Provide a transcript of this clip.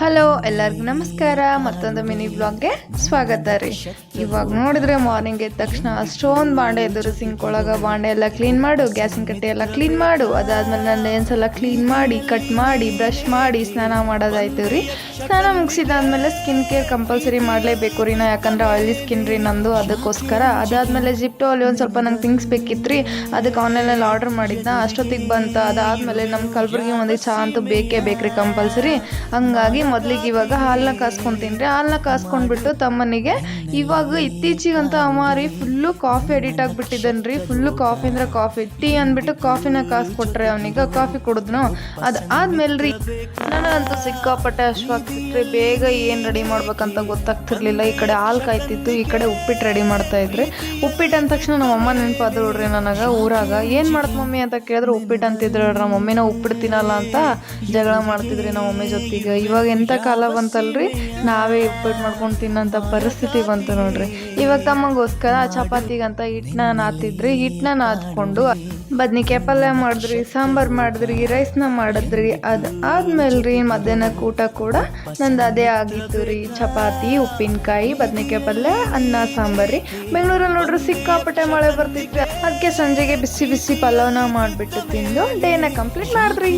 Hello ಎಲ್ಲರಿಗೂ ನಮಸ್ಕಾರ. ಮತ್ತೊಂದು ಮಿನಿ ಬ್ಲಾಗ್ಗೆ ಸ್ವಾಗತ ರೀ. ಇವಾಗ ನೋಡಿದ್ರೆ ಮಾರ್ನಿಂಗ್ ಎದ್ದ ತಕ್ಷಣ ಅಷ್ಟೊಂದು ಬಾಂಡೆ ಎದುರು ಸಿಂಕ್ ಒಳಗೆ ಬಾಂಡೆ ಎಲ್ಲ ಕ್ಲೀನ್ ಮಾಡು, ಗ್ಯಾಸಿನ ಕಟ್ಟೆ ಎಲ್ಲ ಕ್ಲೀನ್ ಮಾಡು, ಅದಾದ್ಮೇಲೆ ನನ್ನ ನೇಲ್ಸ್ ಎಲ್ಲ ಕ್ಲೀನ್ ಮಾಡಿ ಕಟ್ ಮಾಡಿ ಬ್ರಷ್ ಮಾಡಿ ಸ್ನಾನ ಮಾಡೋದಾಯ್ತು ರೀ. ಸ್ನಾನ ಮುಗಿಸಿದಾದ್ಮೇಲೆ ಸ್ಕಿನ್ ಕೇರ್ ಕಂಪಲ್ಸರಿ ಮಾಡಲೇಬೇಕು ರೀ ನಾ, ಯಾಕಂದ್ರೆ ಆಯಿಲಿ ಸ್ಕಿನ್ ರೀ ನಂದು, ಅದಕ್ಕೋಸ್ಕರ. ಅದಾದ್ಮೇಲೆ ಜಿಪ್ಟೋ ಅಲ್ಲಿ ಒಂದು ಸ್ವಲ್ಪ ನಂಗೆ ಥಿಂಗ್ಸ್ ಬೇಕಿತ್ತು ರೀ, ಅದಕ್ಕೆ ಆನ್ಲೈನಲ್ಲಿ ಆರ್ಡರ್ ಮಾಡಿದ್ನ, ಅಷ್ಟೊತ್ತಿಗೆ ಬಂತು. ಅದಾದ್ಮೇಲೆ ನಮ್ಮ ಕಲಬುರ್ಗಿ ಮಂದಿಗೆ ಚಹಾ ಅಂತೂ ಬೇಕೇ ಬೇಕ್ರಿ ಕಂಪಲ್ಸರಿ. ಹಂಗಾಗಿ ಮೊದಲಿಗೆ ಇವಾಗ ಹಾಲನ್ನ ಕಾಸ್ಕೊತೀನಿ ರೀ. ಹಾಲನ್ನ ಕಾಸ್ಕೊಂಡ್ಬಿಟ್ಟು ತಮ್ಮನಿಗೆ ಇವಾಗ ಇತ್ತೀಚಿಗಂತ ಅಮಾರಿ ಫುಲ್ಲು ಕಾಫಿ ಅಡಿಟ್ ಆಗಿಬಿಟ್ಟಿದ್ದಾನೆ ರೀ. ಫುಲ್ಲು ಕಾಫಿ ಅಂದ್ರೆ ಕಾಫಿ, ಟೀ ಅಂದ್ಬಿಟ್ಟು ಕಾಫಿನ ಕಾಸ್ಕೊಟ್ರೆ ಅವನಿಗೆ ಕಾಫಿ ಕುಡಿದ್ನು. ಅದು ಆದ್ಮೇಲೆ ರೀ ನನಗಂತೂ ಸಿಕ್ಕಾಪಟ್ಟೆ ಅಶ್ವಾಗ್ತಿತ್ತು. ಬೇಗ ಏನು ರೆಡಿ ಮಾಡ್ಬೇಕಂತ ಗೊತ್ತಾಗ್ತಿರ್ಲಿಲ್ಲ. ಈ ಕಡೆ ಹಾಲು ಕಾಯ್ತಿತ್ತು, ಈ ಕಡೆ ಉಪ್ಪಿಟ್ಟು ರೆಡಿ ಮಾಡ್ತಾ ಇದ್ರಿ. ಉಪ್ಪಿಟ್ಟು ಅಂದ ತಕ್ಷಣ ನಮ್ಮ ಅಮ್ಮ ನೆನಪಾದ್ರು ನೋಡ್ರಿ ನನಗೆ. ಊರಾಗ ಏನು ಮಾಡತ್ ಮಮ್ಮಿ ಅಂತ ಕೇಳಿದ್ರೆ ಉಪ್ಪಿಟ್ಟು ಅಂತಿದ್ರು ನೋಡ್ರಿ. ನಮ್ಮ ಮಮ್ಮಿನ ಉಪ್ಪಿಟ್ಟು ತಿನ್ನಲ್ಲ ಅಂತ ಜಗಳ ಮಾಡ್ತಿದ್ರಿ ನಮ್ಮ ಮಮ್ಮಿ ಜೊತೆಗೆ. ಇವಾಗ ಎಂಥ ಕಾಲ ಬಂತಲ್ರಿ, ನಾವೇ ಉಪ್ಪಿಟ್ಟು ಮಾಡ್ಕೊಂಡು ತಿನ್ನೋಂಥ ಪರಿಸ್ಥಿತಿ ಬಂತು ನೋಡ್ರಿ. ಇವಾಗ ತಮ್ಮಗೋಸ್ಕರ ಚಪಾತಿಗಂತ ಹಿಟ್ಟನ್ನ ನಾತಿದ್ರಿ. ಹಿಟ್ಟನ್ನ ನಾದ್ಕೊಂಡು ಬದ್ನಿಕಾಯಿ ಪಲ್ಯ ಮಾಡಿದ್ರಿ, ಸಾಂಬಾರು ಮಾಡಿದ್ರಿ, ರೈಸ್ನ ಮಾಡಿದ್ರಿ. ಅದು ಆದ್ಮೇಲೆ ರೀ ಮಧ್ಯಾಹ್ನಕ್ಕೆ ಊಟ ಕೂಡ ನಂದು ಅದೇ ಆಗಿತ್ತು ರೀ. ಚಪಾತಿ, ಉಪ್ಪಿನಕಾಯಿ, ಬದ್ನಿಕಾಯಿ ಪಲ್ಯ, ಅನ್ನ, ಸಾಂಬಾರು ರೀ. ಬೆಂಗಳೂರಲ್ಲಿ ನೋಡ್ರಿ ಸಿಕ್ಕಾಪಟ್ಟೆ ಮಳೆ ಬರ್ತಿತ್ತು. ಅದಕ್ಕೆ ಸಂಜೆಗೆ ಬಿಸಿ ಬಿಸಿ ಪಲಾವ್ನ ಮಾಡಿಬಿಟ್ಟು ತಿಂದು ಡೇನ ಕಂಪ್ಲೀಟ್ ಮಾಡಿದ್ರಿ.